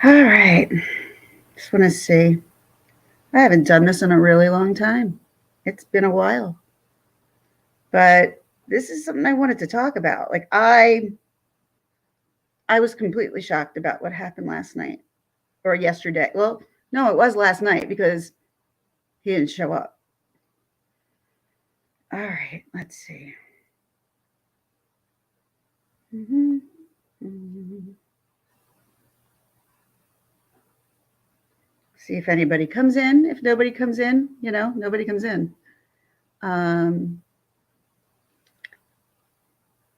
All right. Just want to see. I haven't done this in a really long time. It's been a while. But this is something I wanted to talk about. I was completely shocked about what happened last night or yesterday. Well, no, it was last night because he didn't show up. All right, let's see. Mm-hmm. Mm-hmm. See if anybody comes in. If nobody comes in, nobody comes in. Um,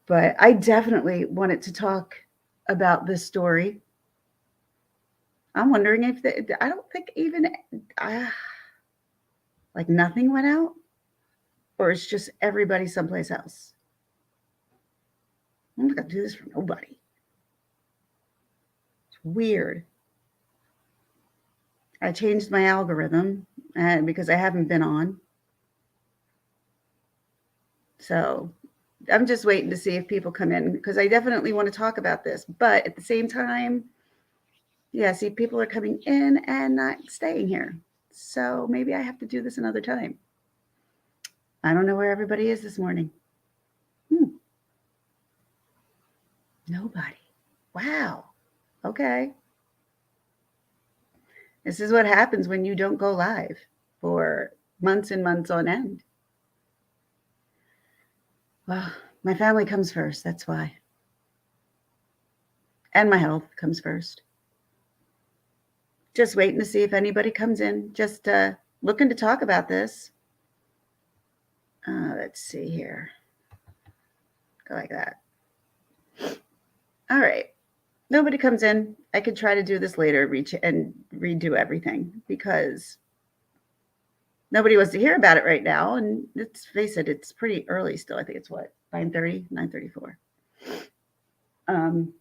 but I definitely wanted to talk about this story. I'm wondering if I don't think even uh, like nothing went out, or it's just everybody someplace else. I'm not gonna do this for nobody. It's weird. I changed my algorithm because I haven't been on, so I'm just waiting to see if people come in because I definitely want to talk about this. But at the same time, yeah, see, people are coming in and not staying here, so maybe I have to do this another time. I don't know where everybody is this morning. Hmm, nobody. Wow. Okay. This is what happens when you don't go live for months and months on end. Well, my family comes first. That's why. And my health comes first. Just waiting to see if anybody comes in. Just looking to talk about this. Let's see here. Go like that. All right. Nobody comes in. I could try to do this later, reach and redo everything because nobody wants to hear about it right now. And let's face it, it's pretty early still. I think it's what, 9:30, 9:34. Um,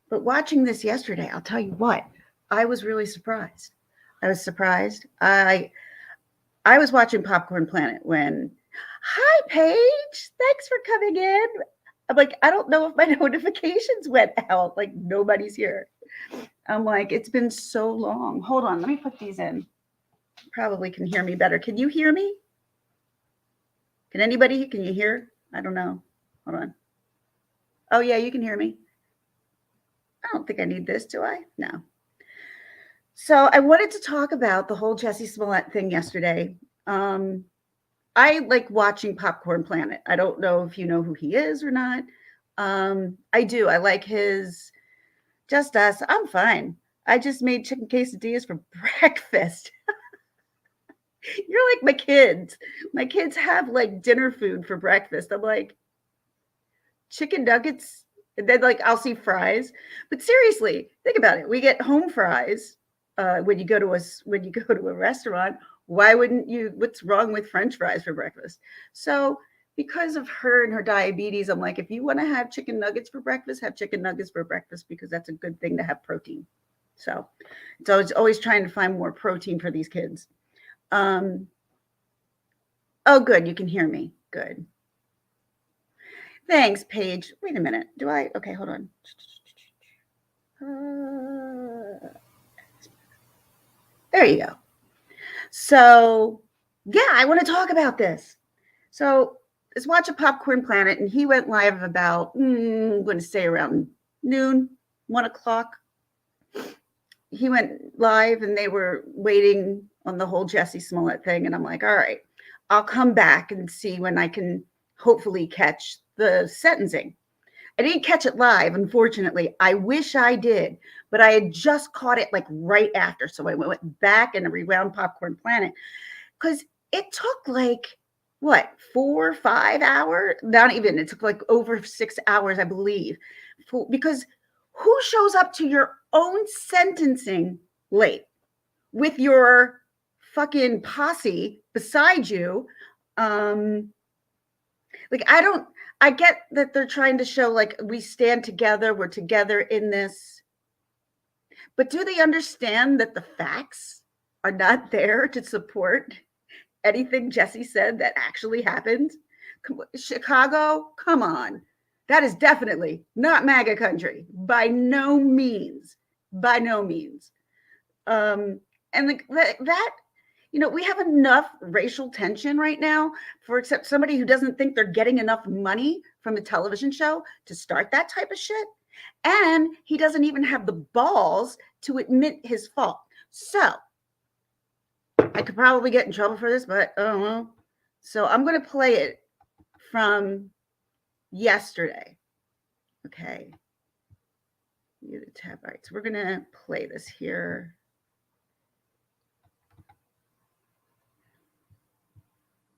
but watching this yesterday, I'll tell you what, I was really surprised. I was surprised. I was watching Popcorn Planet when, hi Paige, thanks for coming in. I'm like, I don't know if my notifications went out. Like nobody's here. I'm like, it's been so long. Hold on, let me put these in. Probably can hear me better. Can you hear me? Can anybody? Can you hear? I don't know. Hold on. Oh yeah, you can hear me. I don't think I need this, do I? No. So I wanted to talk about the whole Jussie Smollett thing yesterday. Um, I like watching Popcorn Planet. I don't know if you know who he is or not. I do. I like his Just Us. I'm fine. I just made chicken quesadillas for breakfast. You're like my kids. My kids have like dinner food for breakfast. I'm like, chicken nuggets. And then like I'll see fries. But seriously, think about it. We get home fries when you go to a restaurant. Why wouldn't you? What's wrong with French fries for breakfast? So because of her and her diabetes, I'm like, if you want to have chicken nuggets for breakfast, have chicken nuggets for breakfast because that's a good thing to have protein. So it's always trying to find more protein for these kids. Um, oh, good. You can hear me. Good. Thanks, Paige. Wait a minute. Do I? Okay, hold on. There you go. So, yeah, I want to talk about this. So, let's watch a Popcorn Planet, and he went live about, I'm going to say around noon, 1 o'clock. He went live, and they were waiting on the whole Jussie Smollett thing. And I'm like, all right, I'll come back and see when I can hopefully catch the sentencing. I didn't catch it live, unfortunately. I wish I did, but I had just caught it like right after. So I went back and rewound Popcorn Planet because it took like what 4 or 5 hours? Not even. It took like over 6 hours, I believe, because who shows up to your own sentencing late with your fucking posse beside you? Um, like I get that they're trying to show like we stand together, we're together in this. But do they understand that the facts are not there to support anything Jussie said that actually happened? Chicago, come on. That is definitely not MAGA country by no means. by no means. And that, we have enough racial tension right now for except somebody who doesn't think they're getting enough money from a television show to start that type of shit. And he doesn't even have the balls to admit his fault. So I could probably get in trouble for this, but I don't know. So I'm going to play it from yesterday. Okay. You tab. All right. So we're going to play this here.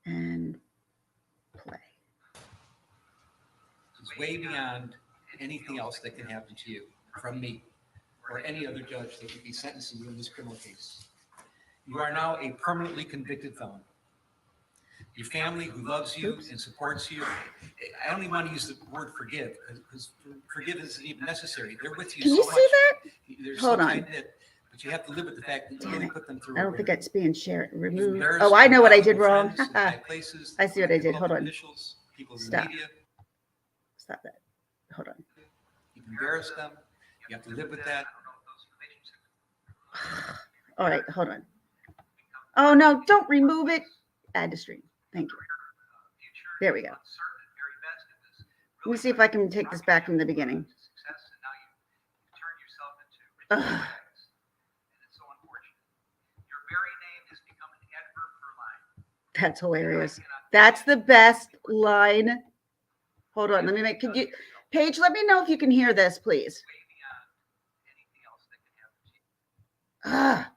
And play. It's way beyond anything else that can happen to you from me or any other judge that could be sentencing you in this criminal case. You are now a permanently convicted felon. Your family, who loves you and supports you, I only want to use the word forgive because forgiveness isn't even necessary. They're with you Can so you much. See that? They're Hold so on. tight-knit, but you have to live with the fact that you really put them through. I don't think it's being shared. Remove. You've Oh, I know what I did embarrassed wrong. friends in high places, I see what I did. Hold on. officials, people in the Stop. media. Stop that. Hold on. You've embarrassed them. You have to live with that. All right, hold on. Oh, no, don't remove it. Add to stream. Thank you. There we go. Let me see if I can take this back from the beginning. Ugh. That's hilarious. That's the best line. Hold on, let me make. Could you, Paige? Let me know if you can hear this, please. Ah.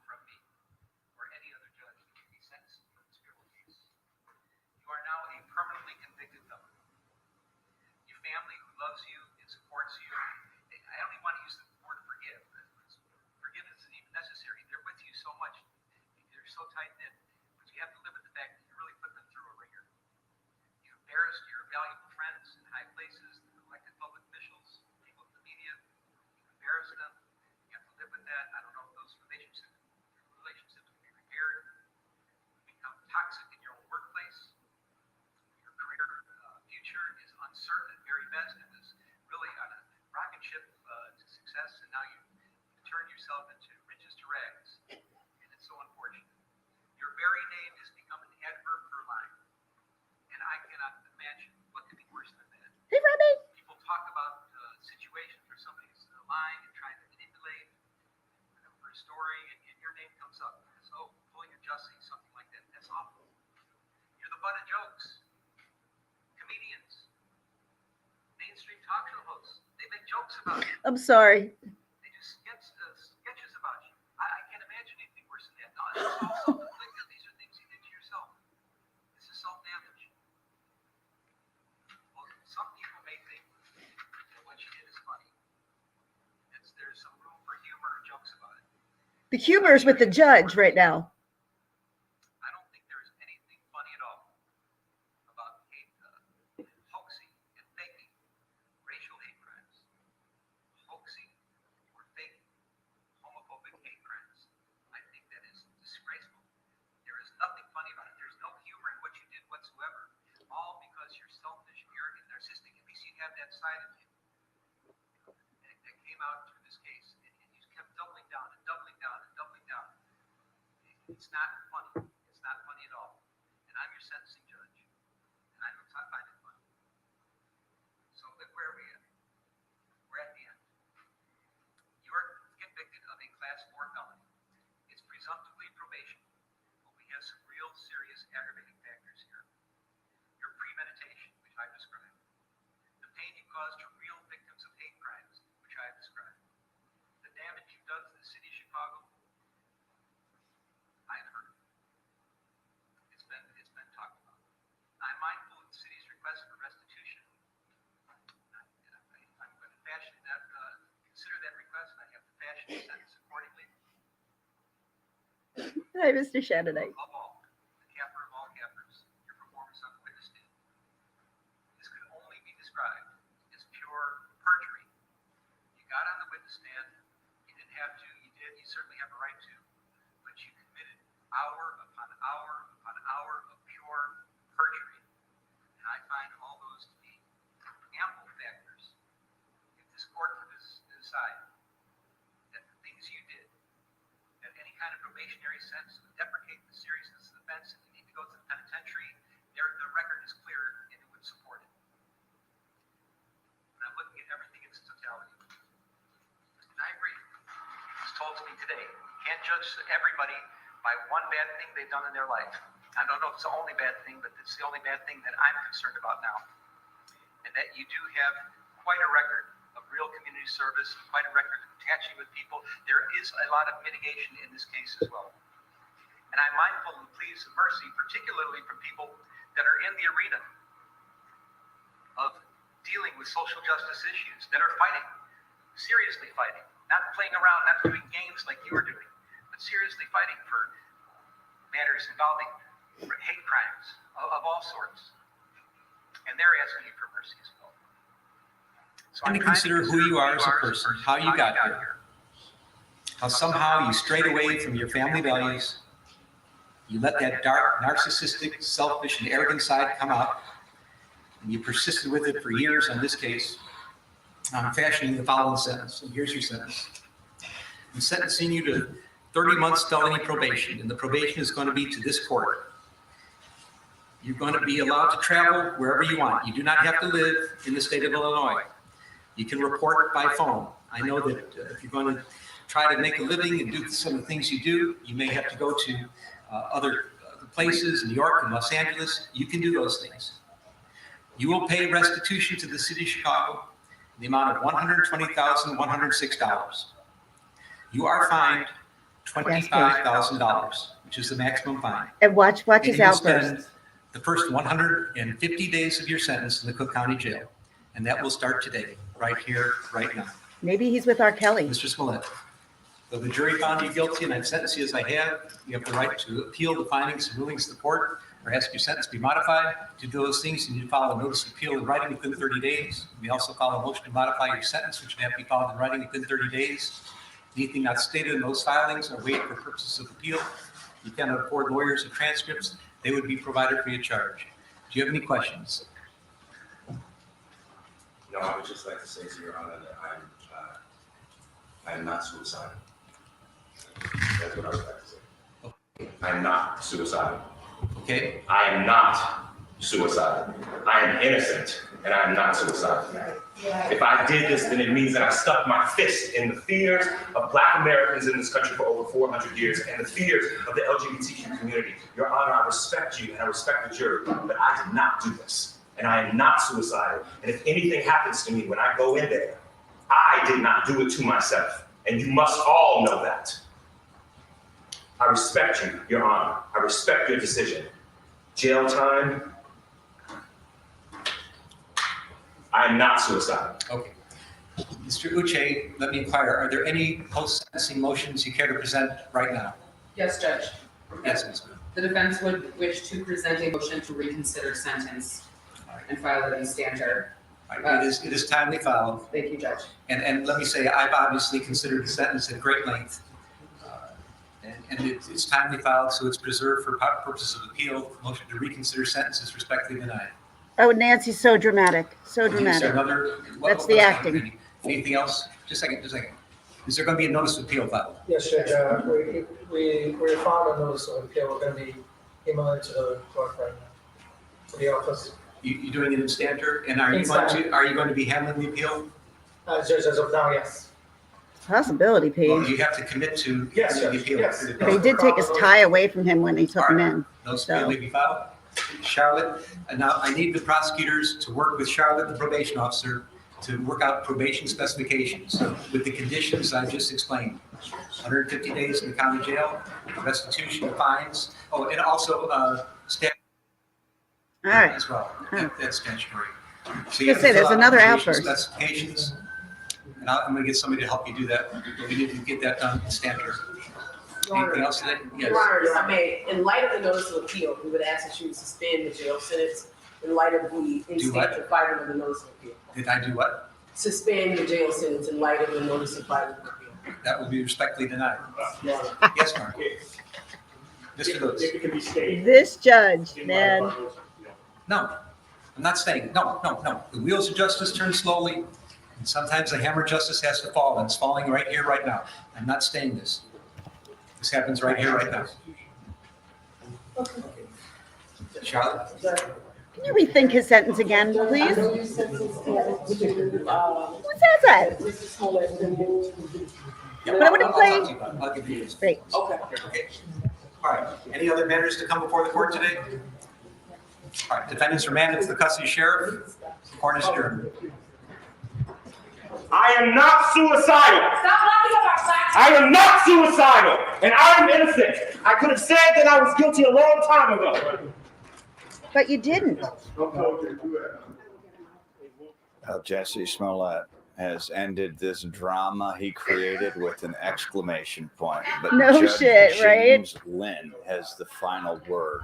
Hey, Robbie. People talk about situations where somebody's lying and trying to manipulate for a story, and your name comes up. So, pulling a Jussie, something like that. That's awful. You're the butt of jokes. Comedians, mainstream talk show hosts, they make jokes about you. I'm sorry. They do sketches about you. I can't imagine anything worse than that. No, this is all self-inflicted. These are things you did to yourself. This is self-damage. Well, some people may think that what you did is funny. There's some room for humor or jokes about it. The humor is with the judge right now. I don't think there's anything funny at all about hoaxing and faking racial hate crimes. Hoaxing or faking homophobic hate crimes. I think that is disgraceful. There is nothing funny about it. There's no humor in what you did whatsoever. All because you're selfish, arrogant, narcissistic. At least you have that side of you that came out through this case. And you kept doubling down and doubling down and doubling down. It's not funny. It's not funny at all. And I'm your sentencing judge. And I don't find it funny. So look where are we at? We're at the end. You are convicted of a class 4 felony. It's presumptively probation, but we have some real serious aggravating factors here. Your premeditation, which I've described. The pain you caused to real victims of hate crimes, which I've described. The damage you've done to the city of Chicago, I've heard. It's been talked about. I'm mindful of the city's request for restitution. I'm going to fashion that, consider that request, and I have to fashion the sentence accordingly. Hi, Mr. Shannonite. Above all, the capper of all cappers, your performance on the witness stand. This could only be described as pure perjury. You got on the witness stand, you didn't have to, you did, you certainly have a right to, but you committed hour upon hour upon hour of pure perjury. And I find all those to be ample factors. If this court were to decide that the things serious sense, deprecate the seriousness of the offense. If you need to go to the penitentiary, the record is clear and it would support it. And I'm looking at everything in its totality. And I agree. It was told to me today, you can't judge everybody by one bad thing they've done in their life. I don't know if it's the only bad thing, but it's the only bad thing that I'm concerned about now. And that you do have quite a record of real community service, quite a record of attaching with people. There is a lot of mitigation in this case as well. And I'm mindful of the pleas of mercy, particularly from people that are in the arena of dealing with social justice issues, that are fighting, seriously fighting, not playing around, not doing games like you are doing, but seriously fighting for matters involving hate crimes of all sorts. And they're asking you for mercy as well. So And to consider who you are as a person, how you got here. How somehow you strayed away from your family values. You let that dark, narcissistic, selfish, and arrogant side come out. And you persisted with it for years on this case. I'm fashioning the following sentence. And here's your sentence. I'm sentencing you to 30 months felony probation. And the probation is going to be to this court. You're going to be allowed to travel wherever you want. You do not have to live in the state of Illinois. You can report by phone. I know that if you're going to try to make a living and do some of the things you do, you may have to go to other places, New York and Los Angeles. You can do those things. You will pay restitution to the city of Chicago in the amount of $120,106. You are fined $25,000, which is the maximum fine. And watch And his you will outburst. spend the first 150 days of your sentence in the Cook County Jail. And that will start today, right here, right now. Maybe he's with R. Kelly. Mr. Smollett, though the jury found you guilty and I've sentenced you as I have, you have the right to appeal the findings and rulings of the court or ask your sentence be modified. To do those things, you need to file a notice of appeal in writing within 30 days. We also file a motion to modify your sentence, which would have to be filed in writing within 30 days. Anything not stated in those filings are waived for purposes of appeal. You cannot afford lawyers or transcripts. They would be provided free of charge. Do you have any questions? No, I would just like to say to Your Honor that I am not suicidal. That's what I would like to say. I am not suicidal. Okay. I am not suicidal. I am innocent, and I am not suicidal. If I did this, then it means that I stuck my fist in the fears of Black Americans in this country for over 400 years and the fears of the LGBTQ community. Your Honor, I respect you and I respect the jury, but I did not do this. And I am not suicidal. And if anything happens to me when I go in there, I did not do it to myself. And you must all know that. I respect you, Your Honor. I respect your decision. Jail time. I am not suicidal. Okay. Mr. Uche, let me inquire, are there any post-sentencing motions you care to present right now? Yes, Judge. Yes, Ms. Moon. The defense would wish to present a motion to reconsider sentence and file it in stanter. All right, it is timely filed. Thank you, Judge. And let me say, I've obviously considered the sentence at great length. And it's timely filed, so it's preserved for purposes of appeal. Motion to reconsider sentence is respectfully denied. Oh, Nancy's so dramatic. So Is there dramatic. another? That's the acting. Anything else? Just a second. Is there going to be a notice of appeal filed? Yes, Judge, we filed a notice of appeal. We're going to be emailing to the clerk right now, to the office. You're doing it in stanter, and are you going to be handling the appeal? Judge, as of now, yes. Possibility, Well, Paige. you have to commit to Yes, handling the Judge, appeal. yes. But he did take his tie away from him when he took him in. Notice of appeal may be filed. Charlotte, and now I need the prosecutors to work with Charlotte, the probation officer, to work out probation specifications with the conditions I just explained. 150 days in the county jail, restitution, fines. Oh, and also statute All right. as well. That's statutory. So I was gonna say, there's another probation outburst. Specifications, and I'm going to get somebody to help you do that. We need to get that done in standard. Anything else today? Yes. Your Honor, if I may, in light of the notice of appeal, we would ask that you suspend the jail sentence in light of the instant filing of the notice of appeal. Did I do what? Suspend your jail sentence in light of the notice of filing of appeal. That will be respectfully denied. Your Honor. Yes, Mark. Mr. Lewis. If it can be stayed. This judge, in man. my files, yeah. No, I'm not staying. No. The wheels of justice turn slowly, and sometimes the hammer of justice has to fall, and it's falling right here, right now. I'm not staying this. The This happens right here, right now. Charlotte? Can you rethink his sentence again, please? I know you sentenced him to, Who says that? Jussie Smollett removed. Yeah, But I wouldn't I'll play- talk to you about it. I'll give you this. Great. Okay. Okay. All right. Any other matters to come before the court today? All right. Defendants remanded to the custody sheriff. Court is adjourned. I am not suicidal. Stop talking about black. I am not suicidal, and I am innocent. I could have said that I was guilty a long time ago. But you didn't. Jussie Smollett has ended this drama he created with an exclamation point. But No Judge shit, right? James Lynn has the final word.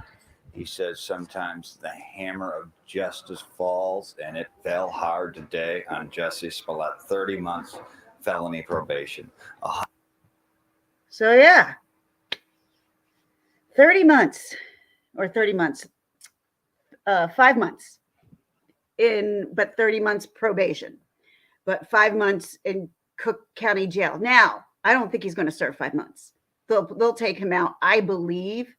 He says sometimes the hammer of justice falls, and it fell hard today on Jussie Smollett. 30 months felony probation. So yeah, 30 months or 30 months, 5 months but 30 months probation, but 5 months in Cook County Jail. Now, I don't think he's going to serve 5 months. They'll take him out, I believe,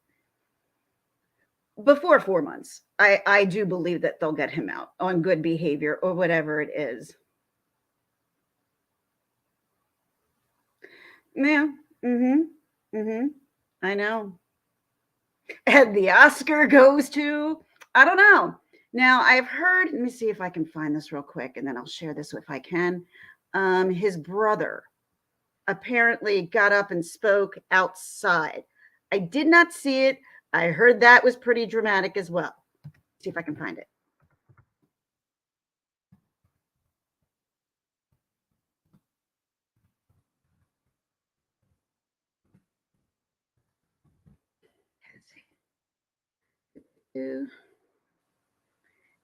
before 4 months. I do believe that they'll get him out on good behavior or whatever it is. Yeah. I know. And the Oscar goes to, I don't know. Now I've heard, let me see if I can find this real quick and then I'll share this if I can. His brother apparently got up and spoke outside. I did not see it. I heard that was pretty dramatic as well. See if I can find it.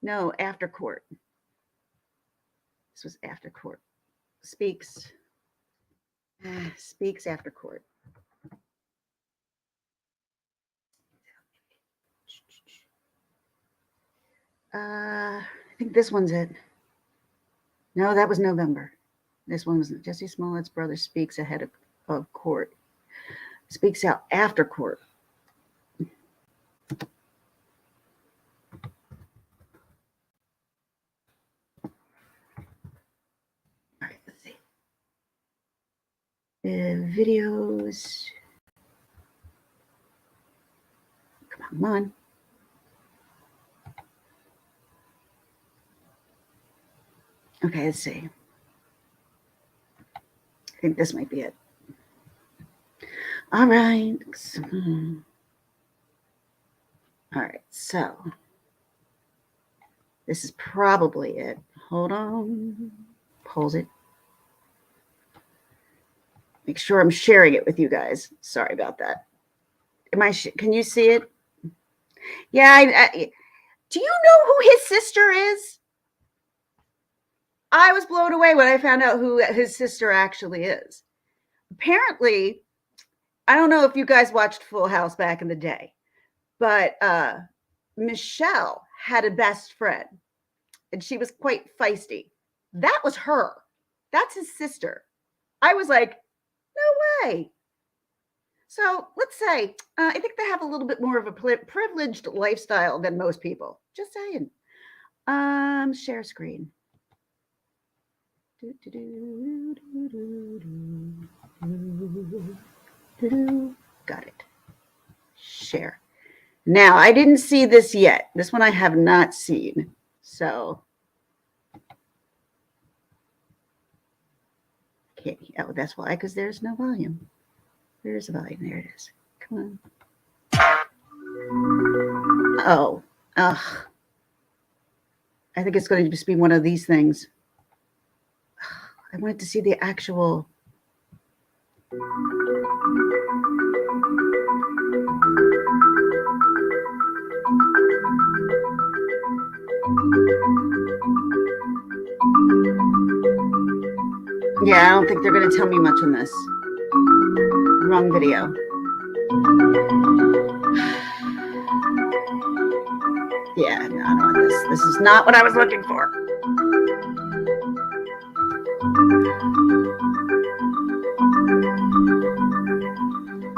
No, after court. This was after court. Speaks after court. I think this one's it. No, that was November. This one was Jussie Smollett's brother speaks ahead of court. Speaks out after court. All right, let's see. Videos. Come on. Okay, let's see. I think this might be it. All right. All right, so this is probably it. Hold on. Pause it. Make sure I'm sharing it with you guys. Sorry about that. Can you see it? Yeah. Do you know who his sister is? I was blown away when I found out who his sister actually is. Apparently, I don't know if you guys watched Full House back in the day, but Michelle had a best friend, and she was quite feisty. That was her. That's his sister. I was like, no way. So let's say, I think they have a little bit more of a privileged lifestyle than most people. Just saying. Share screen. Got it. Share. Now, I didn't see this yet. This one I have not seen. So, okay. Oh, that's why, because there's no volume. There's a volume. There it is. Come on. Oh, ugh. I think it's going to just be one of these things. I wanted to see the actual. Yeah, I don't think they're going to tell me much on this. Wrong video. Yeah, no, I don't want this. This is not what I was looking for.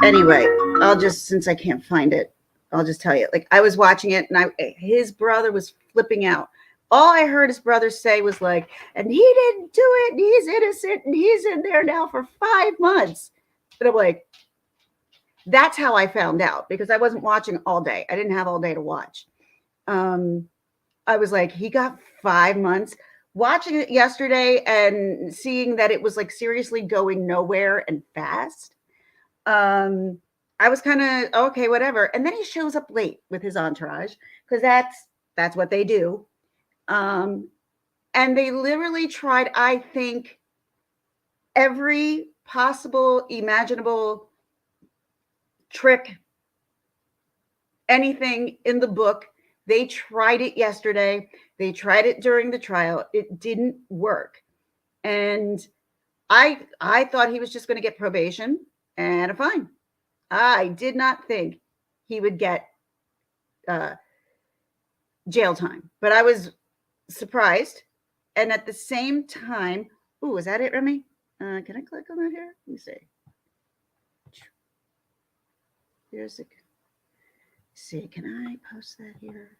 Anyway, I'll just, since I can't find it, I'll just tell you. Like, I was watching it, and his brother was flipping out. All I heard his brother say was like, and he didn't do it, and he's innocent, and he's in there now for 5 months. But I'm like, that's how I found out, because I wasn't watching all day. I didn't have all day to watch. I was like, he got 5 months. Watching it yesterday and seeing that it was like seriously going nowhere and fast. I was kind of okay, whatever. And then he shows up late with his entourage, because that's what they do. And they literally tried, I think, every possible, imaginable trick, anything in the book. They tried it yesterday. They tried it during the trial. It didn't work. And I thought he was just going to get probation and a fine. I did not think he would get jail time, but I was surprised. And at the same time, ooh, is that it, Remy? Can I click on that here? Let me see. Here's the. See, can I post that here?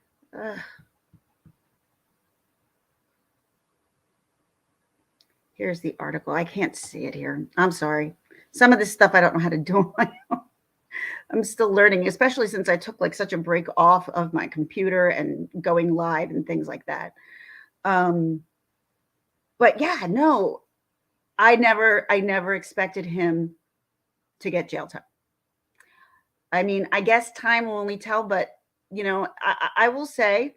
Here's the article. I can't see it here. I'm sorry. Some of this stuff I don't know how to do on my own. I'm still learning, especially since I took like such a break off of my computer and going live and things like that. But yeah, no, I never expected him to get jail time. I mean, I guess time will only tell, but I will say,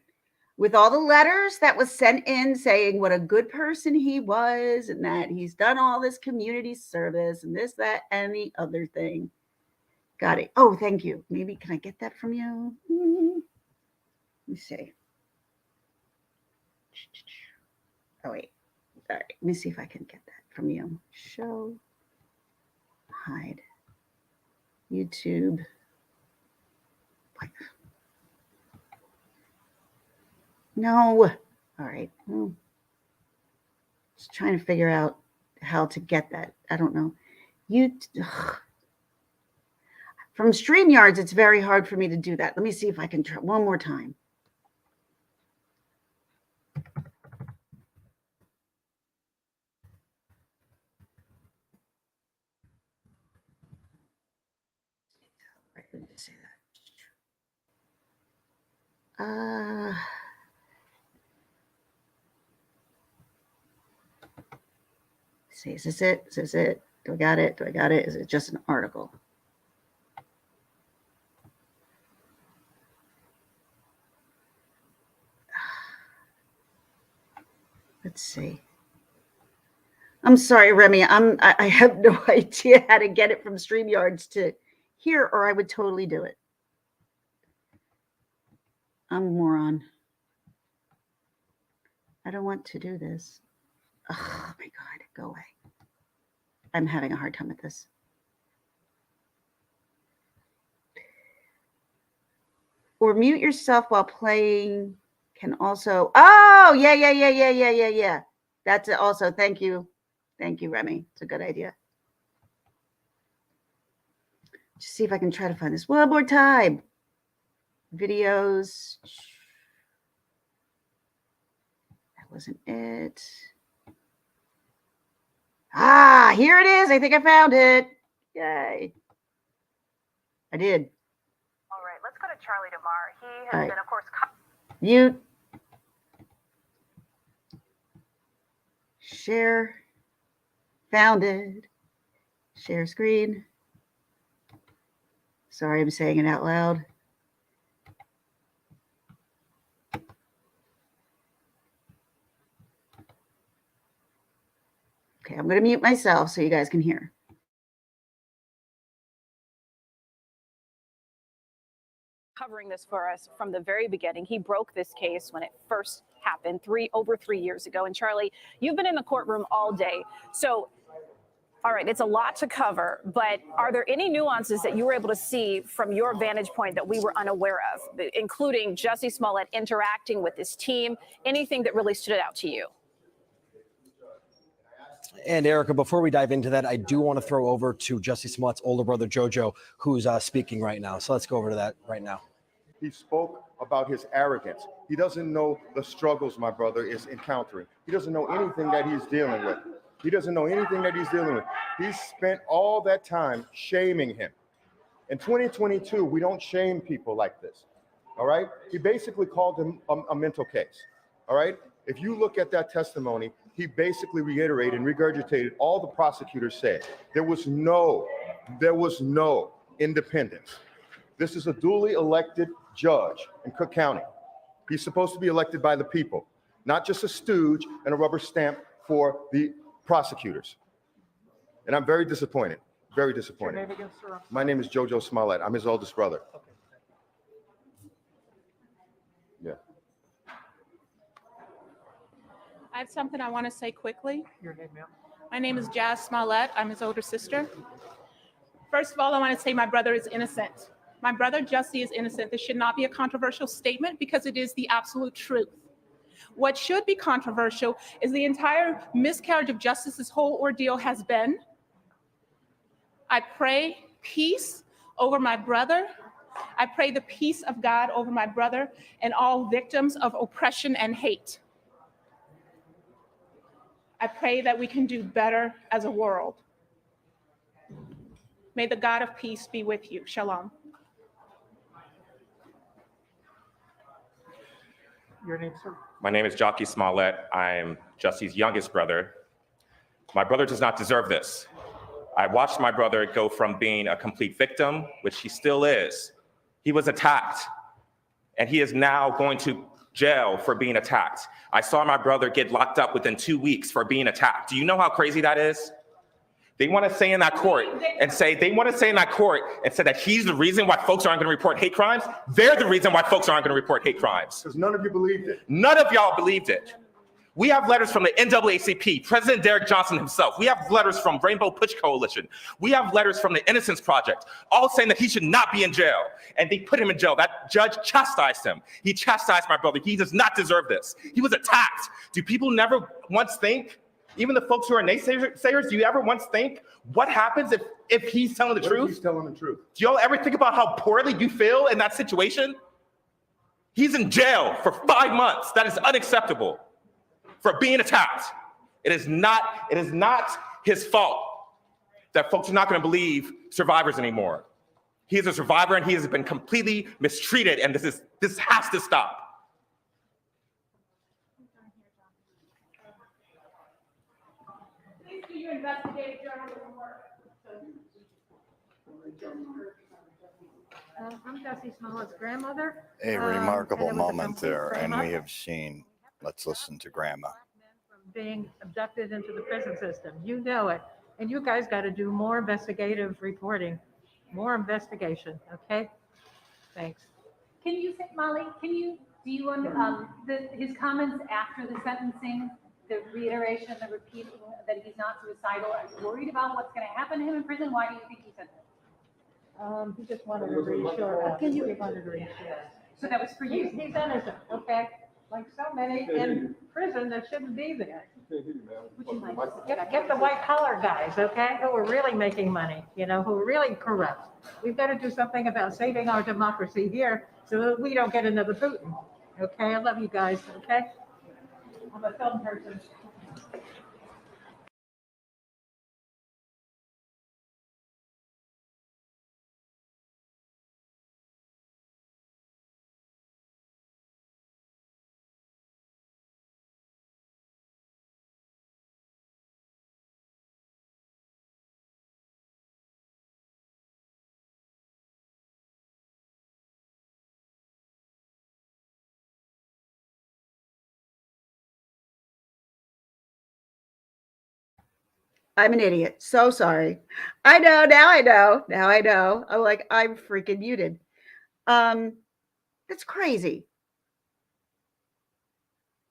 with all the letters that was sent in saying what a good person he was and that he's done all this community service and this, that, and the other thing. Got it. Oh, thank you. Maybe, can I get that from you? Let me see. Oh, wait. All right. Let me see if I can get that from you. Show. Hide. YouTube. No. All right. Well, just trying to figure out how to get that. I don't know. From StreamYards, it's very hard for me to do that. Let me see if I can try one more time. Right, let me say that. See, is this it? Is this it? Do I got it? Do I got it? Is it just an article? Let's see. I'm sorry, Remy. I have no idea how to get it from StreamYards to here, or I would totally do it. I'm a moron. I don't want to do this. Oh my God, go away. I'm having a hard time with this. Or mute yourself while playing can also. Oh, yeah. That's it also. Thank you. Thank you, Remy. It's a good idea. Just see if I can try to find this one more time. Videos. That wasn't it. Ah, here it is. I think I found it. Yay. I did. All right, let's go to Charlie DeMar. He has Right. been, of course, Mute. Share. Found it. Share screen. Sorry, I'm saying it out loud. Okay, I'm going to mute myself so you guys can hear. covering this for us from the very beginning. He broke this case when it first happened over 3 years ago. And Charlie, you've been in the courtroom all day. So, all right, it's a lot to cover, but are there any nuances that you were able to see from your vantage point that we were unaware of, including Jussie Smollett interacting with this team? Anything that really stood out to you? And Erica, before we dive into that, I do want to throw over to Jussie Smollett's older brother, Jojo, who's speaking right now. So let's go over to that right now. He spoke about his arrogance. He doesn't know the struggles my brother is encountering. He doesn't know anything that he's dealing with. He doesn't know anything that he's dealing with. He's spent all that time shaming him. In 2022, we don't shame people like this, all right? He basically called him a mental case, all right? If you look at that testimony, he basically reiterated and regurgitated all the prosecutors said. There was no independence. This is a duly elected judge in Cook County. He's supposed to be elected by the people, not just a stooge and a rubber stamp for the prosecutors. And I'm very disappointed, very disappointed. Your name again, sir? My name is Jojo Smollett. I'm his oldest brother. Yeah. I have something I want to say quickly. Your name, ma'am? My name is Jazz Smollett. I'm his older sister. First of all, I want to say my brother is innocent. My brother Jussie is innocent. This should not be a controversial statement because it is the absolute truth. What should be controversial is the entire miscarriage of justice this whole ordeal has been. I pray peace over my brother. I pray the peace of God over my brother and all victims of oppression and hate. I pray that we can do better as a world. May the God of peace be with you. Shalom. Your name, sir? My name is Jussie Smollett. I'm Jussie's youngest brother. My brother does not deserve this. I watched my brother go from being a complete victim, which he still is. He was attacked, and he is now going to jail for being attacked. I saw my brother get locked up within 2 weeks for being attacked. Do you know how crazy that is? They want to say in that court that he's the reason why folks aren't going to report hate crimes. They're the reason why folks aren't going to report hate crimes. Because none of you believed it. None of y'all believed it. We have letters from the NAACP, President Derek Johnson himself. We have letters from Rainbow Push Coalition. We have letters from the Innocence Project, all saying that he should not be in jail. And they put him in jail. That judge chastised him. He chastised my brother. He does not deserve this. He was attacked. Do people never once think, even the folks who are naysayers, do you ever once think, what happens if he's telling the truth? He's telling the truth. Do y'all ever think about how poorly you feel in that situation? He's in jail for 5 months. That is unacceptable. For being attacked. It is not his fault that folks are not going to believe survivors anymore. He is a survivor and he has been completely mistreated, and this has to stop. Please do your investigative journalism work. I'm Jussie Smollett's grandmother. A remarkable and it was a moment complete there, and frame-up. we have seen. Let's listen to Grandma. From being abducted into the prison system. You know it. And you guys got to do more investigative reporting, more investigation, okay? Thanks. Can you say, Molly, do you, his comments after the sentencing, the reiteration, the repeating that he's not suicidal, are you worried about what's going to happen to him in prison? Why do you think he said that? He just wanted to reassure us. He wanted to reassure us. So that was for you? He's innocent, okay? Like so many in prison that shouldn't be there. Get the white collar guys, okay, who are really making money, who are really corrupt. We've got to do something about saving our democracy here so that we don't get another Putin. Okay, I love you guys, okay? I'm a film person. I'm an idiot. So sorry. I know. Now I know. Now I know. I'm freaking muted. That's crazy.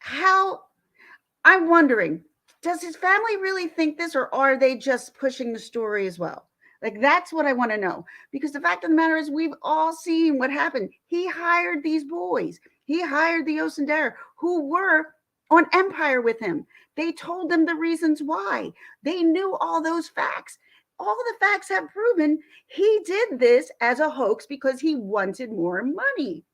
I'm wondering, does his family really think this, or are they just pushing the story as well? That's what I want to know. Because the fact of the matter is, we've all seen what happened. He hired these boys. He hired the Osendera, who were on Empire with him. They told them the reasons why. They knew all those facts. All the facts have proven he did this as a hoax because he wanted more money.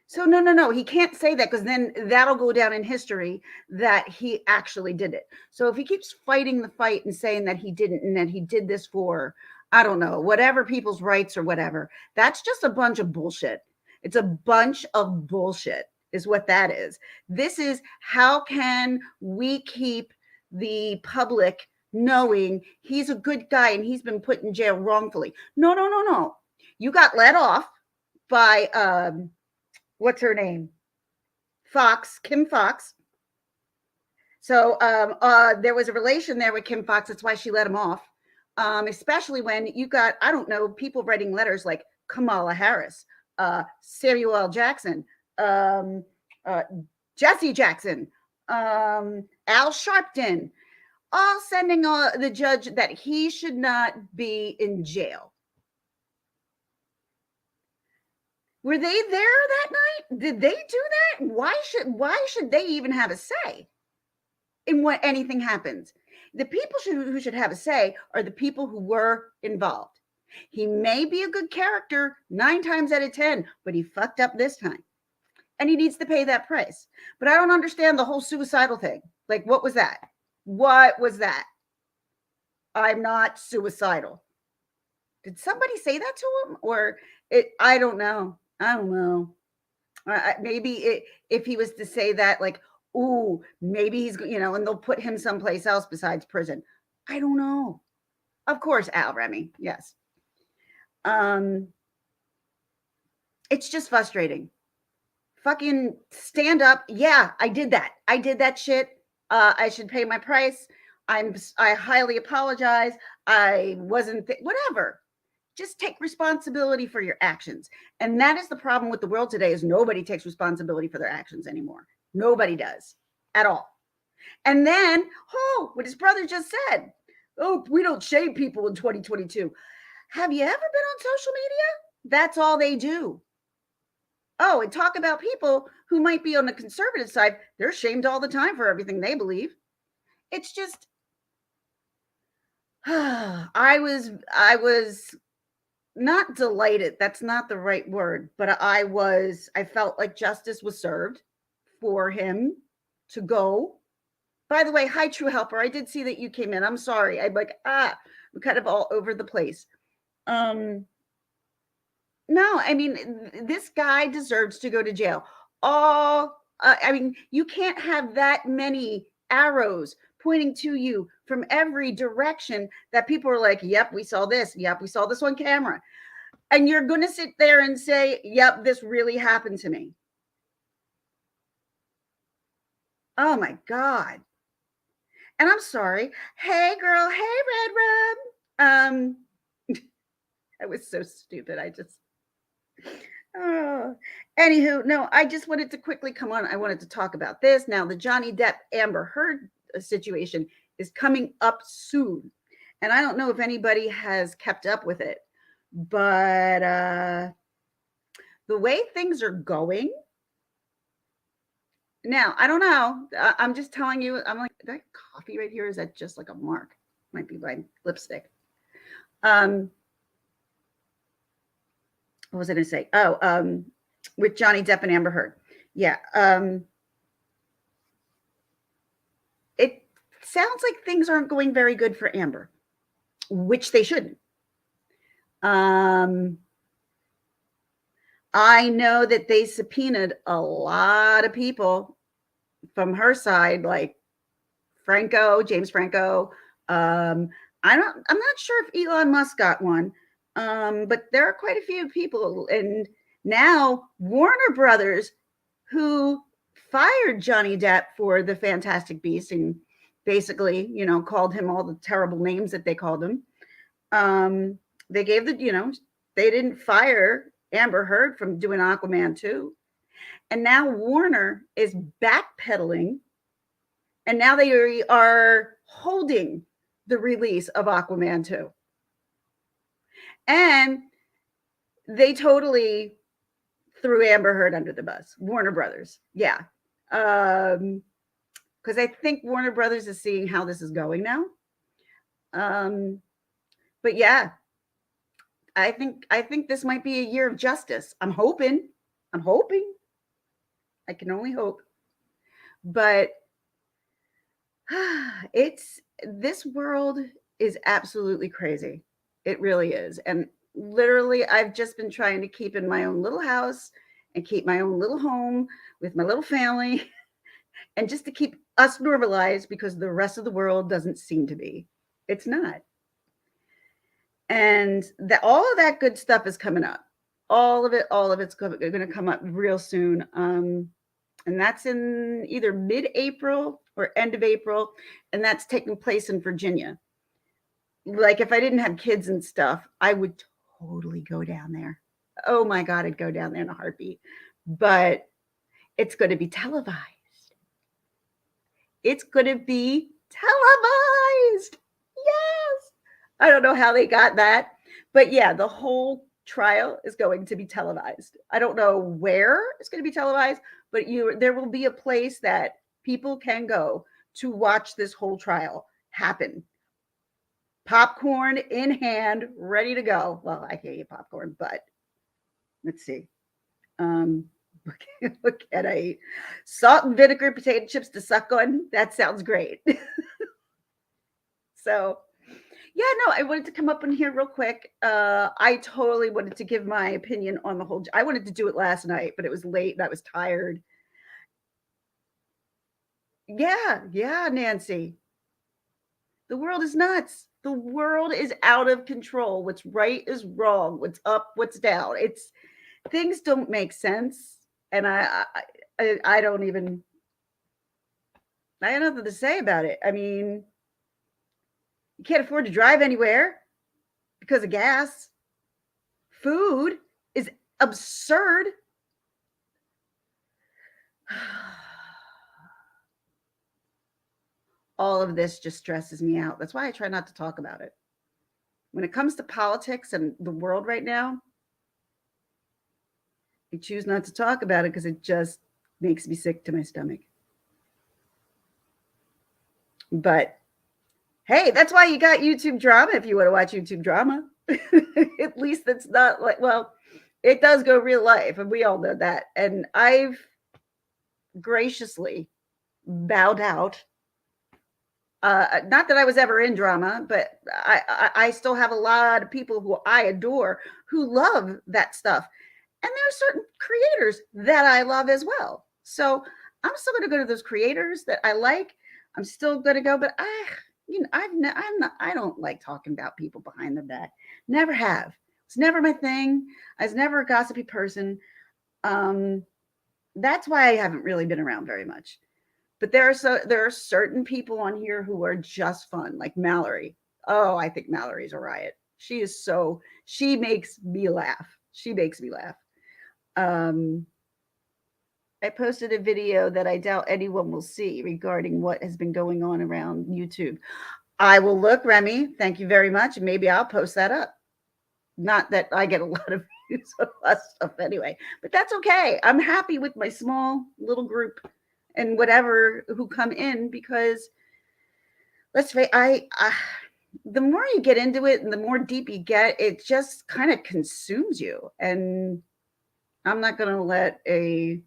So no, he can't say that because then that'll go down in history that he actually did it. So if he keeps fighting the fight and saying that he didn't and that he did this for, I don't know, whatever people's rights or whatever, that's just a bunch of bullshit. It's a bunch of bullshit is what that is. This is how can we keep the public knowing he's a good guy and he's been put in jail wrongfully. No. You got let off by what's her name? Kim Fox. So there was a relation there with Kim Fox. That's why she let him off. Especially when you got, I don't know, people writing letters like Kamala Harris, Samuel L. Jackson, Jesse Jackson, Al Sharpton, all sending the judge that he should not be in jail. Were they there that night? Did they do that? Why should they even have a say in what anything happens? The people who should have a say are the people who were involved. He may be a good character 9 times out of 10, but he fucked up this time. And he needs to pay that price. But I don't understand the whole suicidal thing. Like, what was that? What was that? I'm not suicidal. Did somebody say that to him? Or I don't know. Maybe if he was to say that, like, ooh, maybe he's, and they'll put him someplace else besides prison. I don't know. Of course, Al Remy. Yes. It's just frustrating. Fucking stand up. Yeah, I did that. I did that shit. I should pay my price. I highly apologize. I wasn't, whatever. Just take responsibility for your actions. And that is the problem with the world today is nobody takes responsibility for their actions anymore. Nobody does at all. And then, what his brother just said. Oh, we don't shame people in 2022. Have you ever been on social media? That's all they do. Oh, and talk about people who might be on the conservative side. They're shamed all the time for everything they believe. It's just, I was not delighted. That's not the right word, but I felt like justice was served for him to go. By the way, hi, True Helper. I did see that you came in. I'm sorry. I'm like, we're kind of all over the place. No, I mean, this guy deserves to go to jail. You can't have that many arrows pointing to you from every direction that people are like, yep, we saw this. Yep, we saw this on camera. And you're going to sit there and say, yep, this really happened to me. Oh my God. And I'm sorry. Hey girl. Hey, Red Rum. That was so stupid. Anywho, no, I just wanted to quickly come on. I wanted to talk about this. Now, the Johnny Depp Amber Heard situation is coming up soon. And I don't know if anybody has kept up with it, but the way things are going now, I don't know. I'm just telling you, I'm like, that coffee right here, is that just like a mark? Might be my lipstick. What was I going to say? With Johnny Depp and Amber Heard. Yeah. It sounds like things aren't going very good for Amber, which they shouldn't. I know that they subpoenaed a lot of people from her side, like James Franco. I'm not sure if Elon Musk got one, but there are quite a few people. And now Warner Brothers, who fired Johnny Depp for the Fantastic Beasts and basically, called him all the terrible names that they called him. They gave they didn't fire Amber Heard from doing Aquaman 2. And now Warner is backpedaling. And now they are holding the release of Aquaman 2. And they totally threw Amber Heard under the bus. Warner Brothers. Yeah. Because I think Warner Brothers is seeing how this is going now. But yeah, I think this might be a year of justice. I'm hoping. I can only hope. But it's this world is absolutely crazy. It really is. And literally, I've just been trying to keep in my own little house and keep my own little home with my little family and just to keep us normalized because the rest of the world doesn't seem to be. It's not. And that all of that good stuff is coming up. All of it's going to come up real soon. And that's in either mid-April or end of April, and that's taking place in Virginia. Like if I didn't have kids and stuff, I would totally go down there. Oh my God, I'd go down there in a heartbeat. But it's going to be televised. It's going to be televised. Yes. I don't know how they got that, but yeah, the whole trial is going to be televised. I don't know where it's going to be televised, but there will be a place that people can go to watch this whole trial happen. Popcorn in hand, ready to go. Well, I can't eat popcorn, but let's see. Look at I salt and vinegar potato chips to suck on. That sounds great. So yeah, no, I wanted to come up in here real quick. I totally wanted to give my opinion on the whole. I wanted to do it last night, but it was late and I was tired. Yeah, Nancy. The world is nuts. The world is out of control. What's right is wrong. What's up, what's down. It's things don't make sense, and I don't even. I have nothing to say about it. I mean, you can't afford to drive anywhere because of gas. Food is absurd. All of this just stresses me out. That's why I try not to talk about it. When it comes to politics and the world right now, I choose not to talk about it because it just makes me sick to my stomach. But hey, that's why you got YouTube drama if you want to watch YouTube drama. At least it's not like, well, it does go real life, and we all know that. And I've graciously bowed out. Not that I was ever in drama, but I still have a lot of people who I adore who love that stuff. And there are certain creators that I love as well. So I'm still going to go to those creators that I like. I'm still going to go, but I don't like talking about people behind their back. Never have. It's never my thing. I was never a gossipy person. That's why I haven't really been around very much. But there are certain people on here who are just fun, like Mallory. Oh, I think Mallory's a riot. She makes me laugh. She makes me laugh. I posted a video that I doubt anyone will see regarding what has been going on around YouTube. I will look, Remy. Thank you very much. And maybe I'll post that up. Not that I get a lot of views on that stuff anyway, but that's okay. I'm happy with my small little group and whatever who come in, because let's face the more you get into it and the more deep you get, it just kind of consumes you. And I'm not going to let a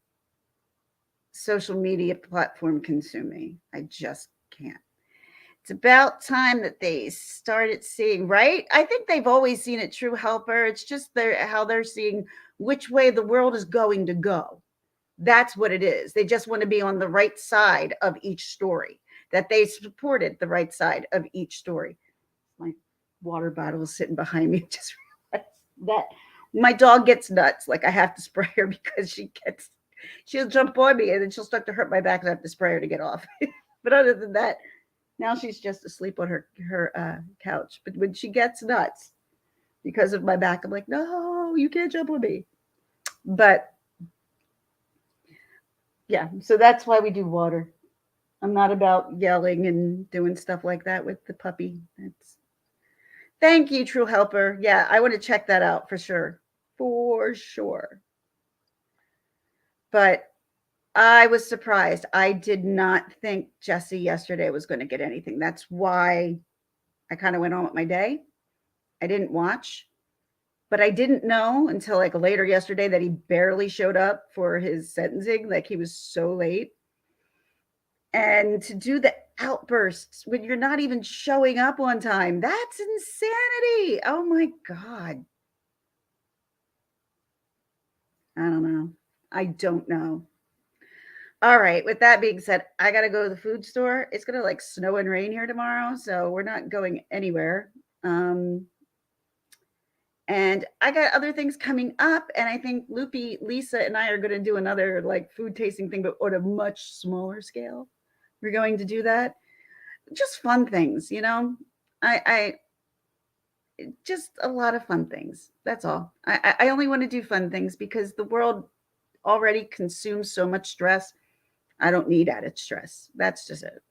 social media platform consume me. I just can't. It's about time that they started seeing, right? I think they've always seen it, True Helper. It's just how they're seeing which way the world is going to go. That's what it is. They just want to be on the right side of each story, that they supported the right side of each story. My water bottle is sitting behind me. Just realized that my dog gets nuts. Like I have to spray her because she'll jump on me and then she'll start to hurt my back and I have to spray her to get off. But other than that, now she's just asleep on her couch. But when she gets nuts because of my back, I'm like, no, you can't jump on me. But yeah, so that's why we do water. I'm not about yelling and doing stuff like that with the puppy. Thank you, True Helper. Yeah, I want to check that out for sure. For sure. But I was surprised. I did not think Jussie yesterday was going to get anything. That's why I kind of went on with my day. I didn't watch, but I didn't know until like later yesterday that he barely showed up for his sentencing. Like he was so late. And to do the outbursts when you're not even showing up on time, that's insanity. Oh my God. I don't know. I don't know. All right. With that being said, I got to go to the food store. It's going to like snow and rain here tomorrow. So we're not going anywhere. And I got other things coming up. And I think Loopy, Lisa, and I are going to do another like food tasting thing, but on a much smaller scale. We're going to do that. Just fun things, you know. I just a lot of fun things. That's all. I only want to do fun things because the world already consumes so much stress. I don't need added stress. That's just it.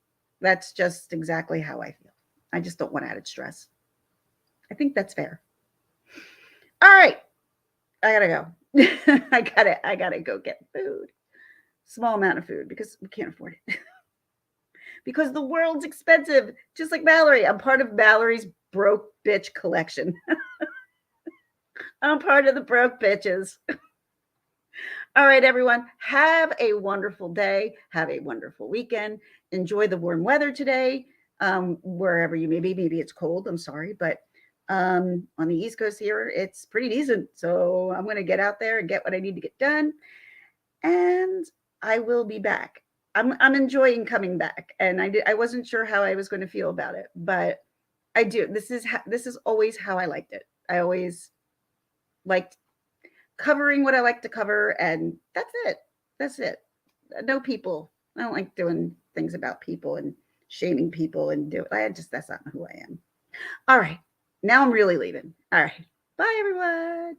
That's just exactly how I feel. I just don't want added stress. I think that's fair. All right. I gotta go. I gotta go get food. Small amount of food because we can't afford it. Because the world's expensive. Just like Valerie. I'm part of Valerie's broke bitch collection. I'm part of the broke bitches. All right, everyone. Have a wonderful day. Have a wonderful weekend. Enjoy the warm weather today, wherever you may be. Maybe it's cold. I'm sorry, but on the East Coast here, it's pretty decent. So I'm going to get out there and get what I need to get done, and I will be back. I'm enjoying coming back, and I wasn't sure how I was going to feel about it, but I do. This is always how I liked it. I always liked covering what I like to cover, and that's it. That's it. No people. I don't like doing things about people and shaming people and that's not who I am. All right. Now I'm really leaving. All right. Bye, everyone.